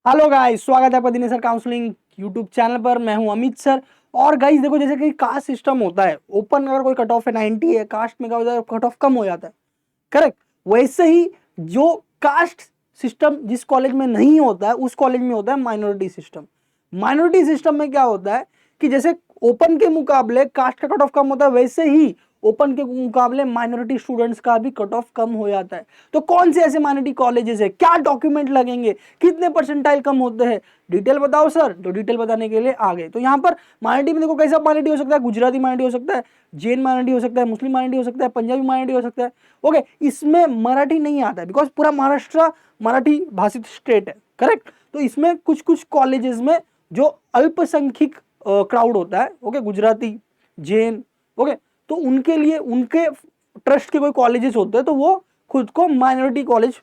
Hello guys, स्वागत है आपका Dinesh sir counselling YouTube channel पर। मैं हूं अमित सर। और गाइस देखो, जैसे कि कास्ट सिस्टम होता है, ओपन अगर कोई कट ऑफ है 90 है, कास्ट में क्या होता है कट ऑफ कम हो जाता है, करेक्ट। वैसे ही जो कास्ट सिस्टम जिस कॉलेज में नहीं होता है उस कॉलेज में होता है माइनॉरिटी सिस्टम। माइनॉरिटी सिस्टम में क्या होता है कि जैसे ओपन के मुकाबले कास्ट का कट ऑफ कम होता है, वैसे ही ओपन के मुकाबले माइनॉरिटी स्टूडेंट्स का भी कट ऑफ कम हो जाता है। तो कौन से ऐसे माइनॉरिटी कॉलेजेस है, क्या डॉक्यूमेंट लगेंगे, कितने परसेंटाइल कम होते हैं, डिटेल बताओ सर। तो डिटेल बताने के लिए आ गए। तो यहाँ पर माइनॉरिटी में देखो कैसा माइनॉरिटी हो सकता है, गुजराती माइनॉरिटी हो सकता है, जैन माइनॉरिटी हो सकता है, मुस्लिम माइनॉरिटी हो सकता है, पंजाबी माइनॉरिटी हो सकता है। ओके, इसमें मराठी नहीं आता है बिकॉज पूरा महाराष्ट्र मराठी भाषित स्टेट है, करेक्ट। तो इसमें कुछ कुछ कॉलेजेस में जो अल्पसंख्यक क्राउड होता है, ओके, गुजराती, जैन, ओके, तो उनके लिए उनके ट्रस्ट के कोई कॉलेजेस होते हैं तो वो खुद को माइनॉरिटी कॉलेज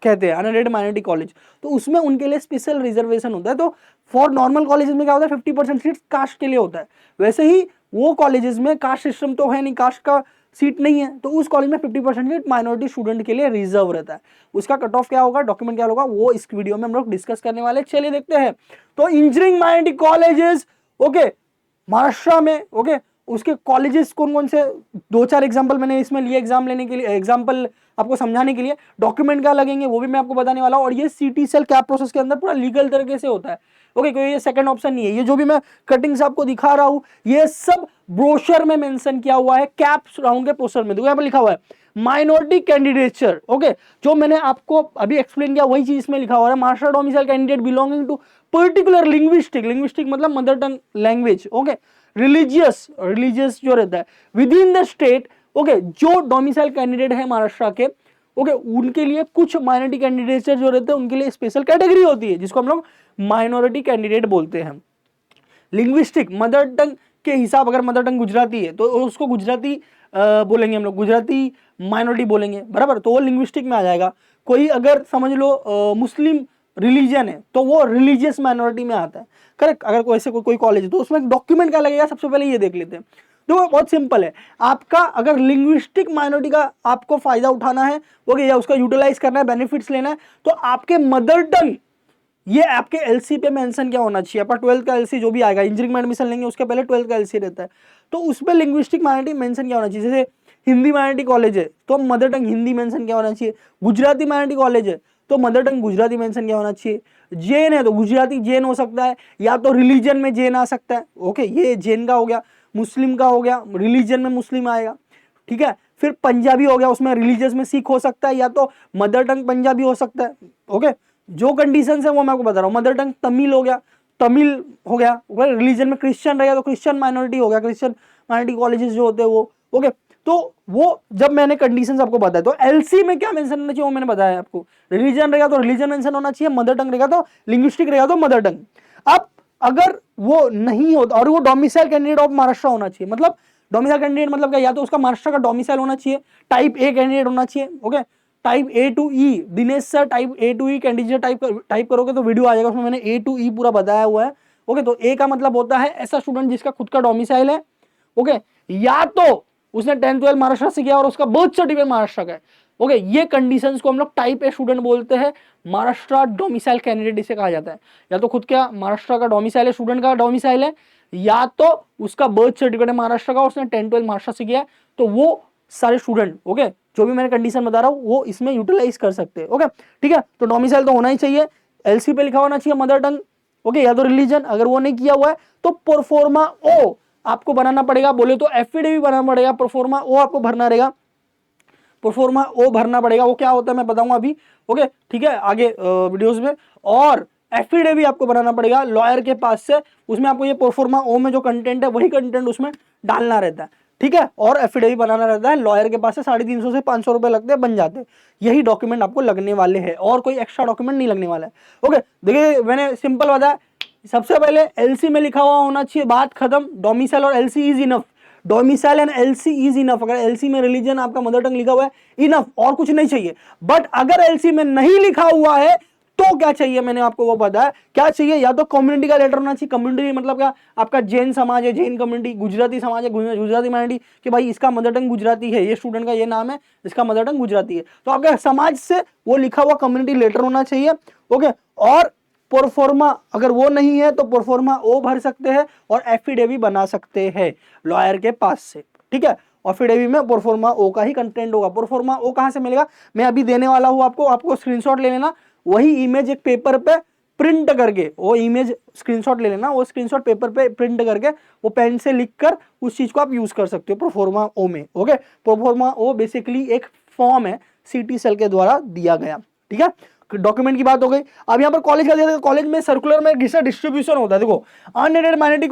कहते हैं, अनरेटेड माइनॉरिटी कॉलेज। तो उसमें उनके लिए स्पेशल रिजर्वेशन होता है। तो फॉर नॉर्मल कॉलेजेस में क्या होता है 50% सीट कास्ट के लिए होता है। वैसे ही वो कॉलेजेस में कास्ट सिस्टम तो है नहीं, कास्ट का सीट नहीं है, तो उस कॉलेज में 50% सीट माइनॉरिटी स्टूडेंट के लिए रिजर्व रहता है। उसका कट ऑफ क्या होगा, डॉक्यूमेंट क्या होगा, वो इस वीडियो में हम लोग डिस्कस करने वाले। चलिए देखते हैं। तो engineering minority colleges, okay, Maharashtra में, ओके, उसके कॉलेजेस कौन कौन से, दो चार एग्जांपल मैंने इसमें लिए एग्जाम लेने के लिए, एग्जांपल आपको समझाने के लिए। डॉक्यूमेंट क्या लगेंगे वो भी मैं आपको बताने वाला हूं। और ये सीटी सेल कैप प्रोसेस के अंदर पूरा लीगल तरीके से होता है, ओके, क्योंकि ये सेकंड ऑप्शन नहीं है। ये जो भी मैं कटिंग्स आपको दिखा रहा हूं ये सब ब्रोशर में मेंशन किया हुआ है, कैप राउंड के पोस्टर में देखो यहाँ पर लिखा हुआ है माइनॉरिटी कैंडिडेचर, ओके। जो मैंने आपको अभी एक्सप्लेन किया वही चीज इसमें लिखा हुआ है। Maharashtra domicile candidate belonging to particular linguistic, linguistic मतलब mother tongue language, okay, religious, religious जो रहता है within the state, okay, जो डोमिसाइल कैंडिडेट है महाराष्ट्र के, ओके, उनके लिए कुछ माइनॉरिटी कैंडिडेट्स जो रहते हैं उनके लिए स्पेशल कैटेगरी होती है जिसको हम लोग माइनॉरिटी कैंडिडेट बोलते हैं। लिंग्विस्टिक मदर टंग के हिसाब, अगर मदर टंग गुजराती है तो उसको गुजराती बोलेंगे हम लोग, गुजराती माइनॉरिटी बोलेंगे, बराबर। तो वो लिंग्विस्टिक में आ जाएगा। कोई अगर समझ लो मुस्लिम रिलीजन है तो वो रिलीजियस माइनॉरिटी में आता है, करेक्ट। अगर कोई ऐसे कोई कॉलेज है तो उसमें डॉक्यूमेंट क्या लगेगा, सबसे पहले ये देख लेते हैं। तो बहुत सिंपल है। आपका अगर लिंग्विस्टिक माइनॉरिटी का आपको फायदा उठाना है, ओके, या उसका यूटिलाइज करना है, बेनिफिट्स लेना है, तो आपके मदर टंग ये आपके एलसी पे मेंशन क्या होना चाहिए। आपका 12th का एलसी जो भी आएगा, इंजीनियरिंग में एडमिशन लेंगे उसके पहले 12th का एलसी रहता है, तो उसमें लिंग्विस्टिक माइनॉरिटी मेंशन क्या होना चाहिए। जैसे हिंदी माइनॉरिटी कॉलेज है तो मदर टंग हिंदी मेंशन क्या होना चाहिए। गुजराती माइनॉरिटी कॉलेज है तो मदर टंग गुजराती मेंशन क्या होना चाहिए। जैन है तो गुजराती जैन हो सकता है, या तो रिलीजन में जैन आ सकता है, ओके, ये जैन का हो गया। मुस्लिम का हो गया, रिलीजन में मुस्लिम आएगा, ठीक है। फिर पंजाबी हो गया, उसमें रिलीजियस में सिख हो सकता है, या तो मदर टंग पंजाबी हो सकता है, ओके। जो कंडीशन है वो मैं आपको बता रहा हूँ। मदर टंग तमिल हो गया, तमिल हो गया। रिलीजन में क्रिश्चियन रहेगा तो क्रिश्चियन माइनॉरिटी हो गया, क्रिश्चियन माइनॉरिटी कॉलेजेस जो होते हैं वो, ओके। तो वो जब मैंने कंडीशंस आपको बताया तो एलसी में क्या मेंशन होना चाहिए वो मैंने बताया आपको। रिलीजन रहेगा तो रिलीजन मेंशन होना चाहिए, मदर टंग रहेगा तो लिंग्विस्टिक रहेगा तो मदर टंग। अब अगर वो नहीं होता और वो डोमिसाइल कैंडिडेट ऑफ महाराष्ट्र होना चाहिए, मतलब डोमिसाइल कैंडिडेट मतलब क्या, या तो उसका महाराष्ट्र का डोमिसाइल होना चाहिए, टाइप ए कैंडिडेट होना चाहिए, okay. Type A to E, Dinesh sir type A to E candidate type करोगे तो वीडियो आ जाएगा, उसमें मैंने ए टू ई पूरा बताया हुआ है, ओके। तो ए का मतलब होता है ऐसा स्टूडेंट जिसका खुद का डोमिसाइल है, ओके, या तो उसने 10th 12 महाराष्ट्र से किया और उसका बर्थ सर्टिफिकेट महाराष्ट्र का है, ओके। ये कंडीशंस को हम लोग टाइप ए स्टूडेंट बोलते हैं। महाराष्ट्र डोमिसाइल कैंडिडेट इसे कहा जाता है। या तो खुद क्या महाराष्ट्र का डोमिसाइल है, स्टूडेंट का डोमिसाइल है, या तो उसका बर्थ सर्टिफिकेट है महाराष्ट्र का, उसने 10 12 महाराष्ट्र से किया, तो वो सारे स्टूडेंट, ओके, जो भी मैंने कंडीशन बता रहा हूं वो इसमें यूटिलाइज कर सकते हैं, ओके, ठीक है। तो डोमिसाइल तो होना ही चाहिए, एलसी पे लिखा होना चाहिए मदर टंग, ओके, या तो रिलीजन। अगर वो नहीं किया हुआ है तो प्रोफोर्मा ओ आपको बनाना पड़ेगा, बोले तो एफिडेविट बनाना पड़ेगा, प्रोफोर्मा ओ आपको भरना रहेगा, प्रोफोर्मा ओ भरना पड़ेगा। वो क्या होता है मैं बताऊंगा अभी, ओके, ठीक है, आगे वीडियोस में। और एफिडेविट आपको बनाना पड़ेगा लॉयर के पास से, उसमें आपको ये प्रोफोर्मा ओ में जो कंटेंट है वही कंटेंट उसमें डालना रहता है, ठीक है। और एफिडेविट बनाना रहता है लॉयर के पास से, 350 से 500 रुपए लगते हैं, बन जाते हैं। यही डॉक्यूमेंट आपको लगने वाले हैं और कोई एक्स्ट्रा डॉक्यूमेंट नहीं लगने वाला है, ओके। देखिए मैंने सिंपल बताया, सबसे पहले एलसी में लिखा हुआ होना चाहिए, बात खत्म। डोमिसाइल और LC is enough, domicile and LC is enough. अगर एलसी में रिलीजन आपका मदर टंग लिखा हुआ है, इनफ, और कुछ नहीं चाहिए। बट अगर एलसी में नहीं लिखा हुआ है तो क्या चाहिए, मैंने आपको वो बताया क्या चाहिए। या तो कम्युनिटी का लेटर होना चाहिए। कम्युनिटी मतलब क्या, आपका जैन समाज है, जैन कम्युनिटी, गुजराती समाज है, गुजराती माइनॉरिटी, कि भाई इसका मदर टंग गुजराती है, ये स्टूडेंट का ये नाम है, इसका मदर टंग गुजराती है, तो आपके समाज से वो लिखा हुआ कम्युनिटी लेटर होना चाहिए, ओके। और प्रोफोर्मा अगर वो नहीं है तो प्रोफोर्मा ओ भर सकते हैं और एफिडेविट बना सकते हैं लॉयर के पास से, ठीक है। एफिडेविट में प्रोफोर्मा ओ का ही कंटेंट होगा। प्रोफोर्मा ओ कहां से मिलेगा, मैं अभी देने वाला हूं आपको, आपको स्क्रीनशॉट ले लेना, वही इमेज एक पेपर पे प्रिंट करके, वो इमेज स्क्रीनशॉट ले लेना, वो स्क्रीनशॉट पेपर पे प्रिंट करके वो पेन से लिखकर उस चीज को आप यूज कर सकते हो प्रोफोर्मा ओ में, ओके। प्रोफोर्मा ओ बेसिकली एक फॉर्म है सीटी सेल के द्वारा दिया गया, ठीक है। डॉक्यूमेंट की बात हो गई। अब यहाँ पर कॉलेज का दिया, कॉलेज में सर्कुलर में किसका डिस्ट्रीब्यूशन होता है, देखो unaided minority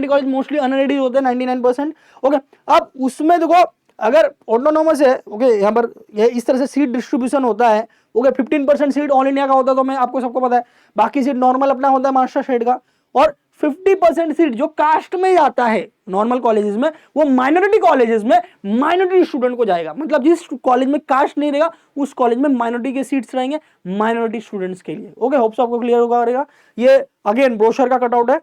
college mostly unaided होते हैं 99%, ओके। अब उसमें देखो अगर ऑटोनॉमस है, ओके, यहाँ पर ये इस तरह से सीट डिस्ट्रीब्यूशन होता है, ओके। 15% सीट ऑल इंडिया का होता है, तो मैं आपको सबको पता है, बाकी सीट नॉर्मल अपना होता है मास्टर शेड का, और 50% सीट जो कास्ट में जाता है नॉर्मल कॉलेजेस में, वो माइनॉरिटी कॉलेजेस में माइनॉरिटी स्टूडेंट को जाएगा। मतलब जिस कॉलेज में कास्ट नहीं रहेगा उस कॉलेज में माइनॉरिटी के सीट्स रहेंगे माइनॉरिटी स्टूडेंट्स के लिए, ओके। होप्स आपको क्लियर होगा रहेगा। ये अगेन ब्रोशर का कटआउट है,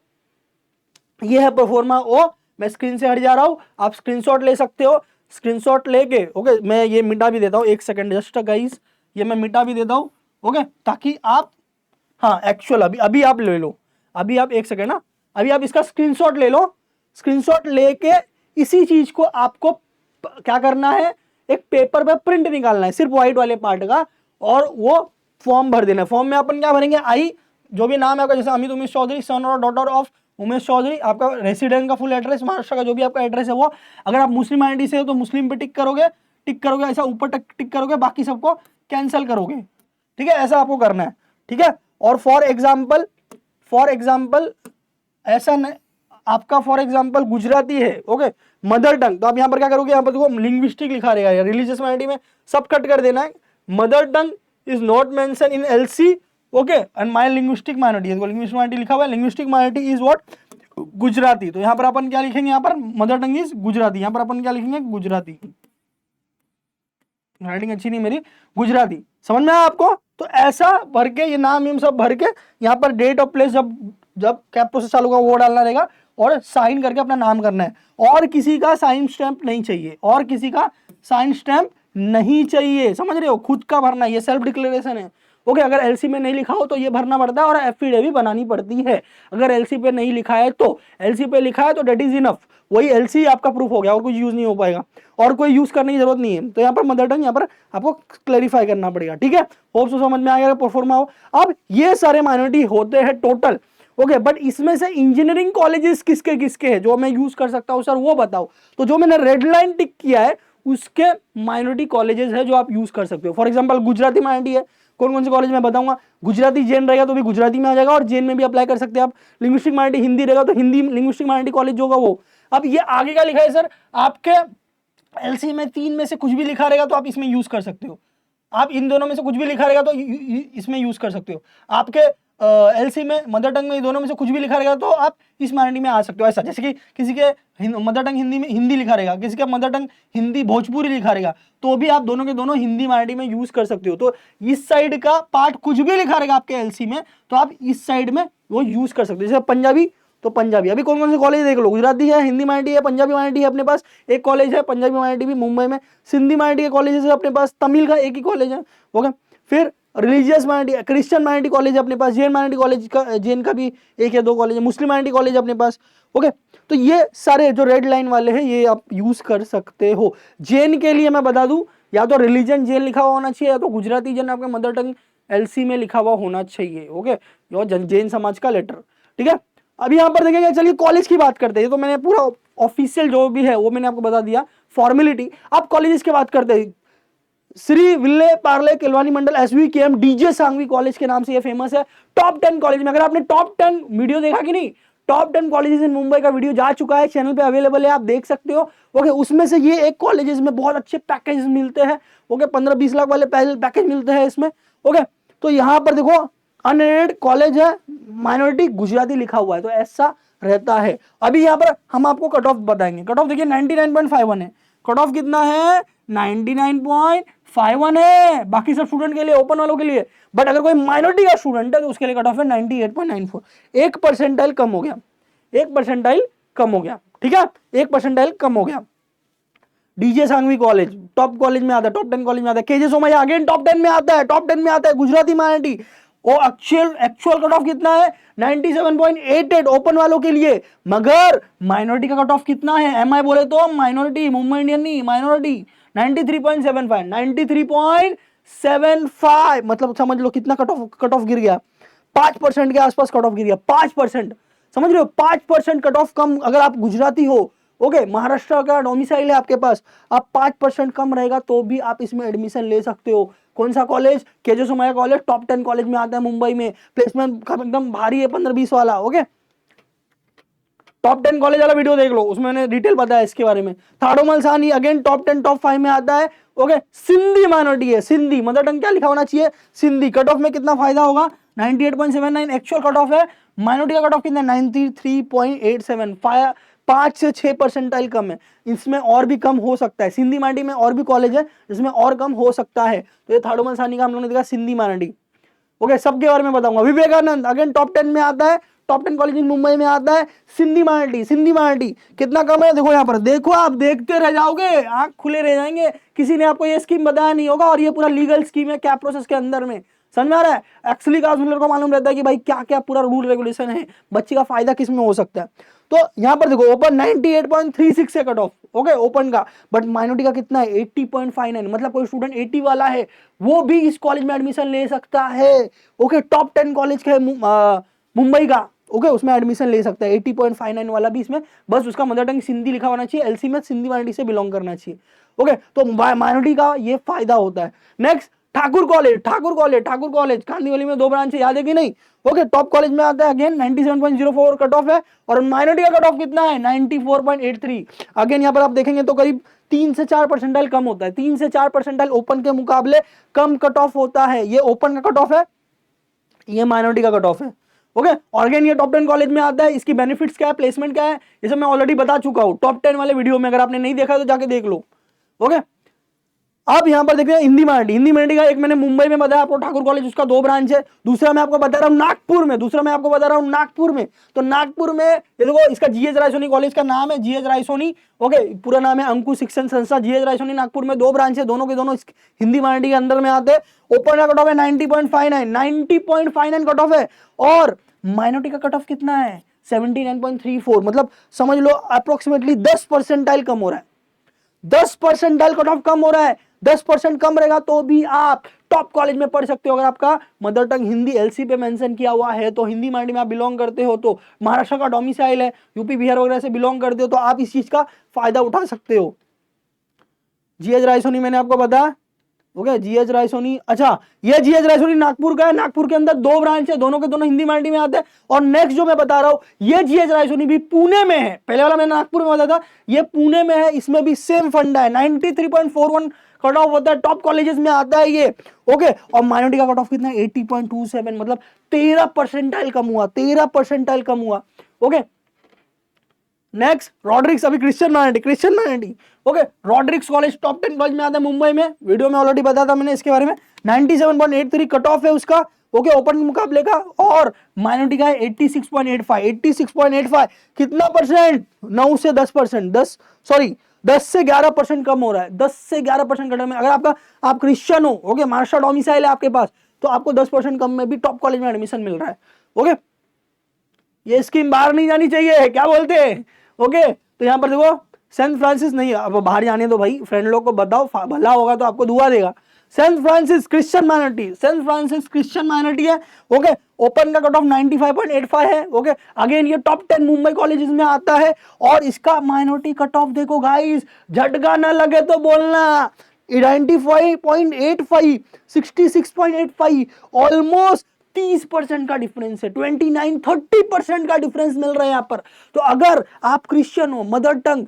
ये है प्रोफोर्मा ओ। मैं स्क्रीन से हट जा रहा हूं, आप स्क्रीनशॉट ले सकते हो, स्क्रीनशॉट लेके, ओके। मैं ये मिटा भी देता हूं, एक सेकंड जस्ट गाइस, ये मैं मिटा भी देता हूं, ओके, ताकि आप, हाँ एक्चुअल अभी आप ले लो, अभी आप एक सेकंड ना, अभी आप इसका स्क्रीनशॉट ले लो। स्क्रीनशॉट लेके इसी चीज को आपको क्या करना है, एक पेपर पे प्रिंट निकालना है सिर्फ व्हाइट वाले पार्ट का, और वो फॉर्म भर देना है। फॉर्म में अपन क्या भरेंगे, आई जो भी नाम है आपका, जैसे अमित उमेश चौधरी, सन और डॉटर ऑफ उमेश चौधरी, आपका रेसिडेंट का फुल एड्रेस, महाराष्ट्र का जो भी आपका एड्रेस है वो। अगर आप मुस्लिम आईडी से हो तो मुस्लिम पे टिक करोगे, ऐसा ऊपर तक टिक करोगे, बाकी सबको कैंसिल करोगे, ठीक है, ऐसा आपको करना है, ठीक है। और फॉर एग्जाम्पल ऐसा नहीं, आपका फॉर एग्जाम्पल गुजराती है, ओके, मदर टंग, तो आप यहाँ पर क्या करोगे, यहाँ पर देखो लिंग्विस्टिक लिखा रहेगा, रिलीजियस माइनॉरिटी में सब कट कर देना है, mother tongue is not mention in LC, okay, and my linguistic minority, linguistic minority लिखा हुआ है, linguistic minority is what, Gujarati. तो यहाँ पर अपन क्या लिखेंगे, यहाँ पर मदर टंग इज गुजराती, यहाँ पर अपन क्या लिखेंगे, गुजराती। राइटिंग अच्छी नहीं मेरी, गुजराती, समझ में आया आपको। तो ऐसा भर के ये नाम सब भर के यहाँ पर डेट ऑफ प्लेस, जब कैप प्रोसेस चालू होगा वो डालना रहेगा, और साइन करके अपना नाम करना है। और किसी का साइन स्टैंप नहीं चाहिए, और किसी का साइन स्टैंप नहीं चाहिए, समझ रहे हो, खुद का भरना, ये सेल्फ डिक्लेरेशन है, ओके। अगर एलसी में नहीं लिखा हो तो ये भरना पड़ता है, और एफिडेविट बनानी पड़ती है। अगर एलसी पे नहीं लिखा है तो, एलसी पे लिखा है तो डेट इज इनफ, वही एलसी आपका प्रूफ हो गया, और कुछ यूज नहीं हो पाएगा, और कोई यूज करने की जरूरत नहीं है। तो यहाँ पर मदर टंग यहाँ पर आपको क्लैरिफाई करना पड़ेगा, ठीक है। होप सो समझ में आ गया, प्रोफोर्मा हो। अब ये सारे माइनॉरिटी होते हैं टोटल, ओके, बट इसमें से इंजीनियरिंग कॉलेजेस किसके किसके हैं जो मैं यूज कर सकता हूं सर, वो बताओ। तो जो मैंने रेड लाइन टिक किया है उसके माइनॉरिटी कॉलेजेस है जो आप यूज कर सकते हो। फॉर एग्जांपल गुजराती माइनॉरिटी है, कौन कौन से कॉलेज में बताऊंगा, गुजराती जैन रहेगा तो भी गुजराती में आ जाएगा, और जैन में भी अप्लाई कर सकते हैं आप। लिंग्विस्टिक माइनॉरिटी हिंदी रहेगा तो हिंदी लिंग्विस्टिक माइनॉरिटी कॉलेज जो होगा वो। अब ये आगे का लिखा है सर, आपके एलसी में 3 में से कुछ भी लिखा रहेगा तो आप इसमें यूज कर सकते हो, आप इन दोनों में से कुछ भी लिखा रहेगा तो इसमें यूज कर सकते हो। आपके एलसी में मदर टंग में ये दोनों में से कुछ भी लिखा रहेगा तो आप इस माइनॉरिटी में आ सकते हो। ऐसा जैसे कि किसी के मदर टंग हिंदी में हिंदी लिखा रहेगा, किसी का मदर टंग हिंदी भोजपुरी लिखा रहेगा, तो भी आप दोनों के दोनों हिंदी माइनॉरिटी में यूज कर सकते हो। तो इस साइड का पार्ट कुछ भी लिखा रहेगा आपके एलसी में तो आप इस साइड में वो यूज कर सकते हो। जैसे पंजाबी तो पंजाबी, अभी कौन कौन से कॉलेज देख लो, गुजराती है, हिंदी माइनॉरिटी है, पंजाबी माइनॉरिटी है अपने पास एक कॉलेज है, पंजाबी माइनॉरिटी भी मुंबई में, सिंधी माइनॉरिटी के कॉलेज है अपने पास, तमिल का एक ही कॉलेज है, ओके। फिर religious minority, Christian minority college है अपने पास, जैन माइनॉरिटी कॉलेज का, जैन का भी 1 या 2 कॉलेज है, मुस्लिम माइनॉरिटी कॉलेज अपने पास, ओके। तो ये सारे जो रेड लाइन वाले हैं ये आप यूज कर सकते हो। जैन के लिए मैं बता दूं, या तो रिलीजन जैन लिखा हुआ होना चाहिए, या तो गुजराती जैन आपका मदर टंग एलसी में लिखा हुआ होना चाहिए, ओके, और जैन समाज का लेटर, ठीक है। अब यहाँ पर देखेंगे, चलिए कॉलेज की बात करते हैं। तो मैंने पूरा ऑफिशियल जो भी है वो मैंने आपको बता दिया, फॉर्मेलिटी। अब कॉलेजेस की बात करते हैं। श्री विल्ले पार्ले केलवानी मंडल SVKM डीजे सांघवी कॉलेज के नाम से ये फेमस है। टॉप 10 कॉलेज में, अगर आपने टॉप 10 वीडियो देखा कि नहीं, टॉप 10 कॉलेजेस इन मुंबई का वीडियो जा चुका है, चैनल पे अवेलेबल है, आप देख सकते हो, ओके। उसमें से ये एक कॉलेजेस में बहुत अच्छे पैकेज मिलते हैं, ओके, 15-20 लाख वाले पैकेज मिलते हैं इसमें, ओके। तो यहाँ पर देखो अनएडेड कॉलेज है, माइनॉरिटी गुजराती लिखा हुआ है, तो ऐसा रहता है। अभी यहाँ पर हम आपको कट ऑफ बताएंगे। कट ऑफ देखिए 99.51 है, कट ऑफ कितना है, 99.51 है बाकी सब स्टूडेंट के लिए, ओपन वालों के लिए। बट अगर कोई माइनॉरिटी का स्टूडेंट है तो उसके लिए कट ऑफ है 98.94, 1 परसेंटाइल कम हो गया, 1 परसेंटाइल कम हो गया, ठीक है, 1 परसेंटाइल कम हो गया। DJ Sanghvi college top college में आता है, टॉप 10 कॉलेज में आता है। केजे सोमैया अगेन टॉप 10 में आता है, टॉप 10 में आता है, गुजराती माइनॉरिटी। वो एक्चुअल एक्चुअल कट ऑफ कितना है 97.88 ओपन वालों के लिए, मगर माइनॉरिटी का कट ऑफ कितना है, एमआई बोले तो माइनॉरिटी, मुंबई इंडियन नहीं, माइनॉरिटी 93.75, 93.75, मतलब समझ लो कितना कट ऑफ गिर गया, 5% के आसपास कट ऑफ गिर गया, 5%, समझ रहे हो, 5% कट ऑफ कम। अगर आप गुजराती हो, ओके, महाराष्ट्र का डोमिसाइल है आपके पास, आप 5% कम रहेगा तो भी आप इसमें एडमिशन ले सकते हो। कौन सा college, KJ Somaiya college, top 10 college में आता है मुंबई में, प्लेसमेंट एकदम भारी है 15-20 वाला, ओके। टॉप 10 कॉलेज वाला वीडियो देख लो, उसमें मैंने डिटेल बताया इसके बारे में। थाडोमल सानी अगेन टॉप 10 टॉप 5 में आता है, ओके। सिंधी माइनॉरिटी है, सिंधी मदर टंग क्या लिखा होना चाहिए, सिंधी। कट ऑफ में कितना फायदा होगा 98.79 एक्चुअल कट ऑफ है, माइनॉरिटी का कट ऑफ कितना 93.87, 5 से 6 परसेंटाइल कम है। इसमें और भी कम हो सकता है, सिंधी माइनॉरिटी में और भी कॉलेज है जिसमें और कम हो सकता है। तो ये थाडोमल सानी का हम लोगों ने देखा सिंधी माइनॉरिटी, ओके। सबके बारे में बताऊंगा। विवेकानंद अगेन टॉप 10 में आता है, टॉप 10 कॉलेज इन मुंबई में आता है। सिंधी माइनॉरिटी, सिंधी माइनॉरिटी कितना कम है देखो यहाँ पर, देखो आप देखते रह जाओगे, आंख खुले रह जाएंगे। किसी ने आपको ये स्कीम बताया नहीं होगा, और ये पूरा लीगल स्कीम है, क्या प्रोसेस के अंदर में, समझ में आ रहा है। एक्चुअली काउंसलर को मालूम रहता है कि भाई क्या क्या पूरा रूल रेगुलेशन है, बच्चे का फायदा किस में हो सकता है। तो यहाँ पर देखो ओपन 98.36 है कट ऑफ, ओके, ओपन का, बट माइनॉरिटी का कितना है 80.59, मतलब कोई स्टूडेंट 80 वाला है वो भी इस कॉलेज में एडमिशन ले सकता है, ओके। टॉप 10 कॉलेज का मुंबई का, ओके, उसमें एडमिशन ले सकता है 80.59 वाला भी इसमें, बस उसका मदर टंग सिंधी लिखा होना चाहिए, एलसी में सिंधी माइनॉरिटी से बिलोंग करना चाहिए, ओके। तो माइनॉरिटी का ये फायदा होता है। Next Thakur college, Thakur college, Thakur college Kandivali में 2 ब्रांच है, याद है कि नहीं, ओके। टॉप कॉलेज में आता है, अगेन 97.04 कट ऑफ है, और माइनॉरिटी का कट ऑफ कितना है 94.83। अगेन यहाँ पर आप देखेंगे तो करीब 3 से 4 परसेंटाइल कम होता है, 3 से 4 परसेंटाइल ओपन के मुकाबले कम कट ऑफ होता है। ये ओपन का कट ऑफ है, ये माइनॉरिटी का कट ऑफ है, ओके। और अगेन ये टॉप 10 कॉलेज में आता है, इसकी बेनिफिट्स क्या है, प्लेसमेंट क्या है, ये सब मैं ऑलरेडी बता चुका हूं टॉप 10 वाले वीडियो में, अगर आपने नहीं देखा तो जाके देख लो, ओके। अब यहां पर देखते हैं हिंदी माइनॉरिटी, हिंदी माइनॉरिटी का एक मैंने मुंबई में बताया आपको ठाकुर कॉलेज, उसका 2 ब्रांच है। दूसरा मैं आपको बता रहा हूं नागपुर में, दूसरा मैं आपको बता रहा हूं नागपुर में। तो नागपुर में ये देखो, इसका जीएच रायसोनी कॉलेज का नाम है, जीएच रायसोनी, ओके, पूरा नाम है अंकुश शिक्षण संस्था जीएच रायसोनी। नागपुर में 2 ब्रांच है, दोनों के दोनों हिंदी माइनॉरिटी के अंदर में आते हैं। ओपन का कट ऑफ है 90.59, 90.59 कट ऑफ है, और माइनॉरिटी का कट ऑफ कितना है 79.34, मतलब समझ लो अप्रोक्सीमेटली 10 परसेंटाइल कम हो रहा है, 10 परसेंटाइल कट ऑफ कम हो रहा है। 10% कम रहेगा तो भी आप टॉप कॉलेज में पढ़ सकते हो, अगर आपका मदर टंग हिंदी एलसी पे मेंशन किया हुआ है तो, हिंदी माइनॉरिटी में आप बिलोंग करते हो तो, महाराष्ट्र का डोमिसाइल है, यूपी बिहार वगैरह से बिलोंग करते हो तो आप इस चीज का फायदा उठा सकते हो। जीएच रायसोनी मैंने आपको बताया, ओके, जीएच रायसोनी। अच्छा, ये जीएच रायसोनी नागपुर का है, नागपुर के अंदर 2 ब्रांच है, दोनों के दोनों हिंदी माइनॉरिटी में आते हैं। और नेक्स्ट जो मैं बता रहा हूं, ये जीएच रायसोनी भी पुणे में है, पहले वाला मैंने नागपुर में बताया था, ये पुणे में है, इसमें भी सेम फंडा है, 93.41 कट ऑफ होता है, टॉप कॉलेजेस में आता है ये, ओके। और माइनॉरिटी का कट ऑफ कितना है 80.27, मतलब 13 परसेंटाइल कम हुआ, 13 परसेंटाइल कम हुआ, ओके। नेक्स्ट रॉड्रिक्स, अभी Christian minority, okay. Rodrigues college top 10 college में आता है मुंबई में, वीडियो में ऑलरेडी बताया था मैंने इसके बारे में। 97.83 कट ऑफ है उसका, ओके, ओपन मुकाबले का, और माइनॉरिटी का है 86.85, 86.85 कितना परसेंट, 9 से 10%, 10 से 11% कम हो रहा है, 10 से 11% कट में। अगर आप क्रिश्चियन हो, ओके, महाराष्ट्र डोमिसाइल है आपके पास, तो आपको 10% कम में भी टॉप कॉलेज में एडमिशन मिल रहा है, ओके। ये स्कीम बाहर नहीं जानी चाहिए, क्या बोलते हैं, ओके। तो यहां पर देखो सेंट फ्रांसिस, नहीं अब बाहर जाने दो भाई, फ्रेंड लोग को बताओ, भला होगा तो आपको दुआ देगा। Saint Francis Christian minority, Saint Francis Christian minority है, ओके। ओपन का कट ऑफ 95.85 है, ओके। अगेन ये टॉप 10 मुंबई कॉलेजेस में आता है, और इसका माइनॉरिटी कट ऑफ देखो गाइस, झटका ना लगे तो बोलना, 95.85, 66.85, ऑलमोस्ट 30% का डिफरेंस है, 29-30% का डिफरेंस मिल रहा है यहाँ पर। तो अगर आप क्रिश्चियन हो, मदर टंग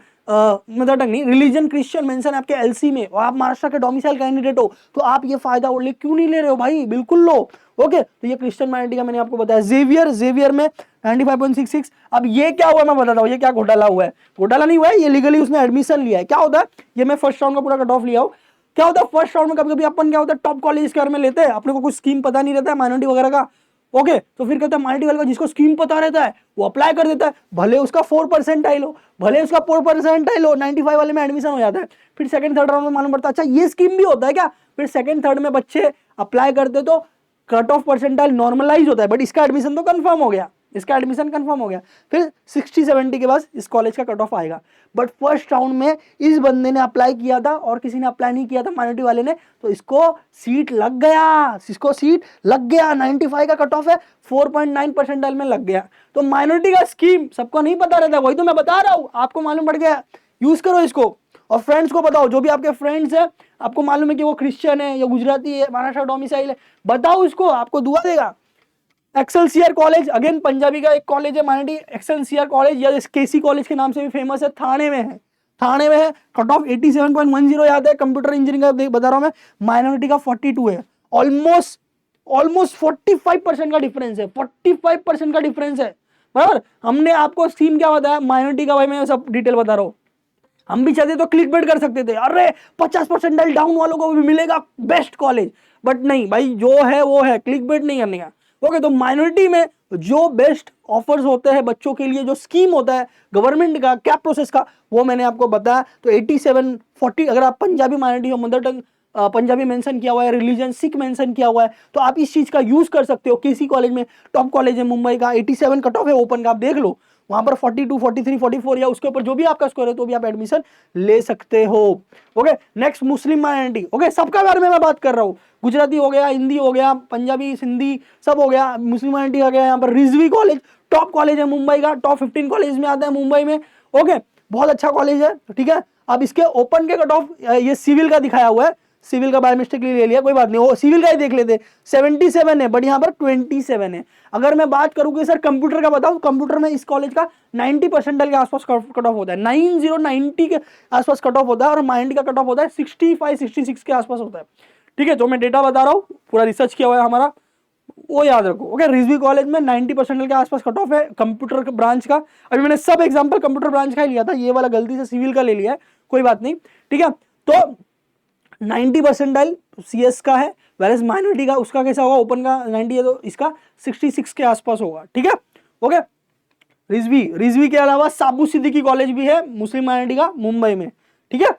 नहीं, रिलीजन क्रिश्चियन मेंशन आपके एलसी में, और आप महाराष्ट्र के डोमिसाइल कैंडिडेट हो, तो आप ये फायदा क्यों नहीं ले रहे हो भाई, बिल्कुल लो, ओके। तो ये क्रिश्चियन माइनॉरिटी का मैंने आपको बताया। जेवियर में 95.66। अब ये क्या हुआ मैं बताता हूँ, ये क्या घोटाला हुआ है, घोटाला नहीं हुआ है, ये लीगली उसने एडमिशन लिया है। क्या होता है, ये मैं फर्स्ट राउंड का पूरा कट ऑफ लिया हूँ। क्या होता है फर्स्ट राउंड में, कभी कभी अपन क्या होता है टॉप कॉलेज के बारे में लेते हैं, अपने को कुछ स्कीम पता नहीं रहता है माइनॉरिटी वगैरह का, ओके। तो फिर कहता है माइनॉरिटी वाले का जिसको स्कीम पता रहता है वो अप्लाई कर देता है, भले उसका 4% लो, भले उसका 4% लो, 95 वाले में एडमिशन हो जाता है। फिर सेकंड थर्ड राउंड में मालूम पड़ता है अच्छा ये स्कीम भी होता है क्या, फिर सेकंड थर्ड में बच्चे अप्लाई करते तो कट ऑफ परसेंटाइल नॉर्मलाइज होता है, बट इसका एडमिशन तो कंफर्म हो गया, इसका एडमिशन कंफर्म हो गया। फिर 60-70 के बाद इस कॉलेज का कट ऑफ आएगा। बट फर्स्ट राउंड में इस बंदे ने अप्लाई किया था और किसी ने अप्लाई नहीं किया था माइनॉरिटी वाले ने, तो इसको सीट लग गया, इसको सीट लग गया। 95 का कट ऑफ है, 4.9 परसेंटाइल में लग गया। तो माइनॉरिटी का स्कीम सबको नहीं पता रहता, वही तो मैं बता रहा हूँ, आपको मालूम पड़ गया, यूज करो इसको और फ्रेंड्स को बताओ, जो भी आपके फ्रेंड्स है, आपको मालूम है कि वो क्रिश्चियन है या गुजराती है, महाराष्ट्र डोमिसाइल है, बताओ इसको, आपको दुआ देगा। एक्सेलसियर कॉलेज अगेन पंजाबी का एक कॉलेज है माइनॉरिटी, एक्सेलसियर कॉलेज या केसी कॉलेज के नाम से भी फेमस है, थाने में है, थाने में है। कट ऑफ 87.10 याद है। कंप्यूटर इंजीनियरिंग का बता रहा हूं मैं, माइनॉरिटी का 42 है। ऑलमोस्ट 45% का डिफरेंस है, 45% का डिफरेंस है, बराबर। हमने आपको स्कीम क्या बताया माइनॉरिटी का, भाई मैं सब डिटेल बता रहा हूं। हम भी चाहते तो क्लिक बेट कर सकते थे, अरे 50% डाउन वालों को भी मिलेगा बेस्ट कॉलेज, बट नहीं भाई, जो है वो है, क्लिक बेट नहीं करने का। ओके, तो माइनॉरिटी में जो बेस्ट ऑफर्स होते हैं बच्चों के लिए, जो स्कीम होता है गवर्नमेंट का, क्या प्रोसेस का, वो मैंने आपको बताया। तो 87-40, अगर आप पंजाबी माइनॉरिटी हो, मदर टंग पंजाबी मेंशन किया हुआ है, रिलीजन सिख मेंशन किया हुआ है, तो आप इस चीज का यूज कर सकते हो। किसी कॉलेज में, टॉप कॉलेज है मुंबई का, 87 कट ऑफ है ओपन का, आप देख लो वहां पर 42, 43, 44 या उसके ऊपर जो भी आपका स्कोर है, तो भी आप एडमिशन ले सकते हो। ओके, नेक्स्ट मुस्लिम माइनॉरिटी। ओके, सबका बारे में मैं बात कर रहा हूँ, गुजराती हो गया, हिंदी हो गया, पंजाबी, सिंधी सब हो गया, मुस्लिम माइनॉरिटी आ गया। यहाँ पर रिजवी कॉलेज टॉप कॉलेज है मुंबई का, टॉप 15 कॉलेज में आता है मुंबई में। ओके, बहुत अच्छा कॉलेज है, ठीक है। अब इसके ओपन के कट ऑफ, ये सिविल का दिखाया हुआ है, सिविल का बाय मिस्टेकली ले लिया, कोई बात नहीं, वो सिविल का ही देख लेते। 77 है, बट यहाँ पर 27 है। अगर मैं बात करूँ कि सर कंप्यूटर का बताऊँ, कंप्यूटर में इस कॉलेज का 90% के आसपास कट ऑफ होता है, 90 के आसपास कट ऑफ होता है, और माइंड का कट ऑफ होता है 65-66 के आसपास होता है, ठीक है। जो मैं डेटा बता रहा हूँ, पूरा रिसर्च किया हुआ है हमारा, वो याद रखो। ओके, रिजवी कॉलेज में 90% के आसपास कट ऑफ है कंप्यूटर ब्रांच का। अभी मैंने सब एग्जांपल कंप्यूटर ब्रांच का ही लिया था, ये वाला गलती से सिविल का ले लिया है, कोई बात नहीं, ठीक है। तो 90% सीएस का है, वैलेस माइनॉरिटी का उसका कैसा होगा, ओपन का 90 है तो इसका 66 के आसपास होगा, ठीक है। ओके, रिजवी के अलावा साबू सिद्दीकी कॉलेज भी है मुस्लिम माइनॉरिटी का मुंबई में, ठीक है।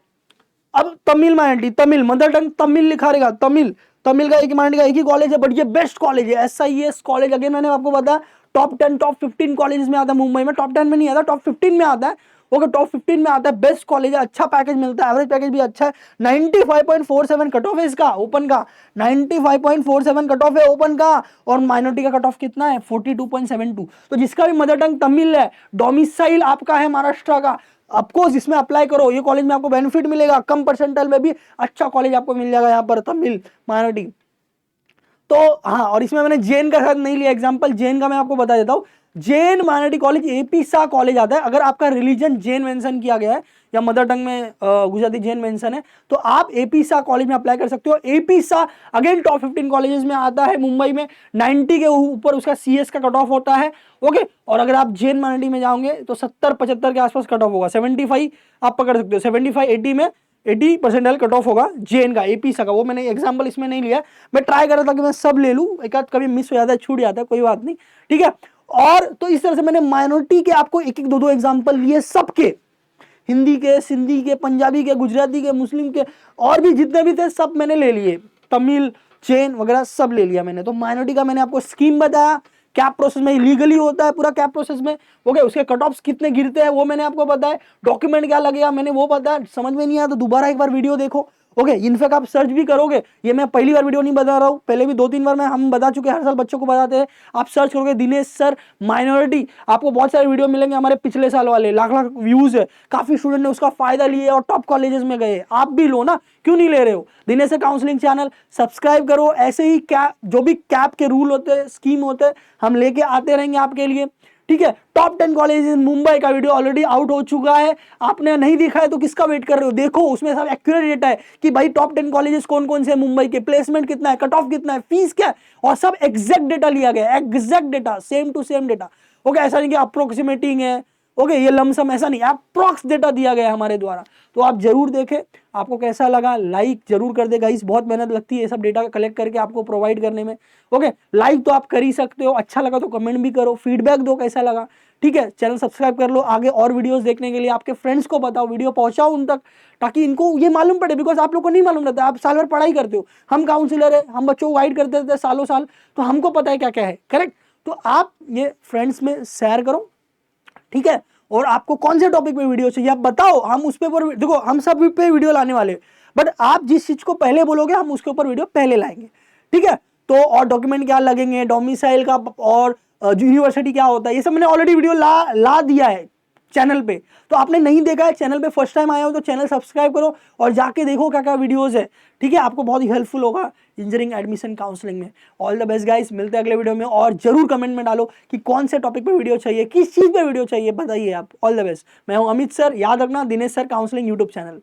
अब Tamil minority, Tamil mother tongue Tamil लिखा रहेगा, तमिल का एक माइनॉरिटी का एक ही कॉलेज है, बट ये बेस्ट कॉलेज है, SIES कॉलेज। अगेन मैंने आपको बताया टॉप 10 टॉप 15 कॉलेज में आता है मुंबई में, टॉप 10 में नहीं आता, टॉप 15 में आता है। ओके, टॉप 15 में आता है, बेस्ट कॉलेज है, अच्छा पैकेज मिलता है, एवरेज पैकेज भी अच्छा है। 95.47 कट ऑफ है इसका ओपन का, 95.47 कट ऑफ है ओपन का, और माइनॉरिटी का कट ऑफ कितना है 42.72। तो जिसका भी मदर टंग तमिल है, डोमिसाइल आपका है महाराष्ट्र का, आपको जिसमें अप्लाई करो, ये कॉलेज में आपको बेनिफिट मिलेगा, कम परसेंटाइल में भी अच्छा कॉलेज आपको मिल जाएगा यहाँ पर, तमिल माइनॉरिटी। तो हाँ, और इसमें मैंने जैन का साथ नहीं लिया एग्जांपल, जैन का मैं आपको बता देता हूँ। जैन माइनॉरिटी कॉलेज एपीसा कॉलेज आता है, अगर आपका रिलीजन जैन मेंशन किया गया है या मदर टंग में गुजराती जैन मेंशन है, तो आप एपीसा कॉलेज में अप्लाई कर सकते हो। एपीसा अगेन टॉप 15 कॉलेजेस में आता है मुंबई में, 90 के ऊपर उसका सीएस का कट ऑफ होता है। ओके, और अगर आप जैन माइनॉरिटी में जाओगे तो 70-75 के आसपास कट ऑफ होगा, 75 आप पकड़ सकते हो, 75-80 में 80% कट ऑफ होगा जेएन का, एपीसा का। वो मैंने एग्जांपल इसमें नहीं लिया, मैं ट्राई कर रहा था कि मैं सब ले लूं, एक आध कभी मिस हो जाता है, छूट जाता है, कोई बात नहीं, ठीक है। और तो इस तरह से मैंने माइनॉरिटी के आपको एक एक दो एग्जांपल लिए, सबके, हिंदी के, सिंधी के, पंजाबी के, गुजराती के, मुस्लिम के, और भी जितने भी थे सब मैंने ले लिए, तमिल, जैन वगैरह सब ले लिया मैंने। तो माइनॉरिटी का मैंने आपको स्कीम बताया, क्या प्रोसेस में लीगली होता है पूरा, क्या प्रोसेस में, ओके, उसके कट ऑफ्स कितने गिरते हैं वो मैंने आपको बताया, डॉक्यूमेंट क्या लगेगा मैंने वो बताया। समझ में नहीं आया तो दोबारा एक बार वीडियो देखो, ओके। इनफैक्ट आप सर्च भी करोगे, ये मैं पहली बार वीडियो नहीं बता रहा हूँ, पहले भी 2-3 बार हम बता चुके हैं, हर साल बच्चों को बताते हैं। आप सर्च करोगे दिनेश सर माइनॉरिटी, आपको बहुत सारे वीडियो मिलेंगे हमारे पिछले साल वाले, लाख व्यूज है, काफी स्टूडेंट ने उसका फायदा लिए और टॉप कॉलेजेस में गए। आप भी लो ना, क्यों नहीं ले रहे हो? Dinesh sir counselling channel subscribe करो, ऐसे ही जो भी कैप के रूल होते हैं, स्कीम होते हैं, हम लेके आते रहेंगे आपके लिए, ठीक है। टॉप 10 कॉलेज मुंबई का वीडियो ऑलरेडी आउट हो चुका है, आपने नहीं देखा है तो किसका वेट कर रहे हो? देखो, उसमें सब एक्यूरेट डेटा है कि भाई टॉप 10 कॉलेजेस कौन कौन से मुंबई के, प्लेसमेंट कितना है, कट ऑफ कितना है, फीस क्या है, और सब एग्जैक्ट डेटा लिया गया है, exact data, same to same data, okay. ऐसा नहीं कि अप्रोक्सीमेटिंग है, ओके, ये लमसम ऐसा नहीं, अप्रॉक्स डेटा दिया गया है हमारे द्वारा, तो आप जरूर देखें। आपको कैसा लगा लाइक जरूर कर दे गाइस, बहुत मेहनत लगती है ये सब डेटा कलेक्ट करके आपको प्रोवाइड करने में। ओके, लाइक तो आप कर ही सकते हो, अच्छा लगा तो कमेंट भी करो, फीडबैक दो कैसा लगा, ठीक है। चैनल सब्सक्राइब कर लो, आगे और वीडियोस देखने के लिए आपके फ्रेंड्स को बताओ, वीडियो पहुंचाओ उन तक, ताकि इनको ये मालूम पड़े, बिकॉज आप लोग को नहीं मालूम रहता, आप साल भर पढ़ाई करते हो, हम काउंसिलर है, हम बच्चों को गाइड करते रहते हैं सालों साल, तो हमको पता है क्या क्या है, करेक्ट। तो आप ये फ्रेंड्स में शेयर करो, ठीक है। और आपको कौन से टॉपिक पे वीडियो चाहिए आप बताओ, हम उस पे देखो हम सब पे वीडियो लाने वाले, बट आप जिस चीज को पहले बोलोगे हम उसके ऊपर वीडियो पहले लाएंगे, ठीक है। तो और डॉक्यूमेंट क्या लगेंगे, डोमिसाइल का, और यूनिवर्सिटी क्या होता है, ये सब मैंने ऑलरेडी वीडियो ला दिया है चैनल पे। तो आपने नहीं देखा है, चैनल पे फर्स्ट टाइम आया हो तो चैनल सब्सक्राइब करो और जाके देखो क्या क्या वीडियोस है, ठीक है। आपको बहुत ही हेल्पफुल होगा इंजीनियरिंग एडमिशन काउंसलिंग में। ऑल द बेस्ट गाइस, मिलते हैं अगले वीडियो में, और जरूर कमेंट में डालो कि कौन से टॉपिक पे वीडियो चाहिए, किस चीज पे वीडियो चाहिए, बताइए आप। ऑल द बेस्ट, मैं हूं अमित सर, याद रखना Dinesh sir counselling YouTube channel.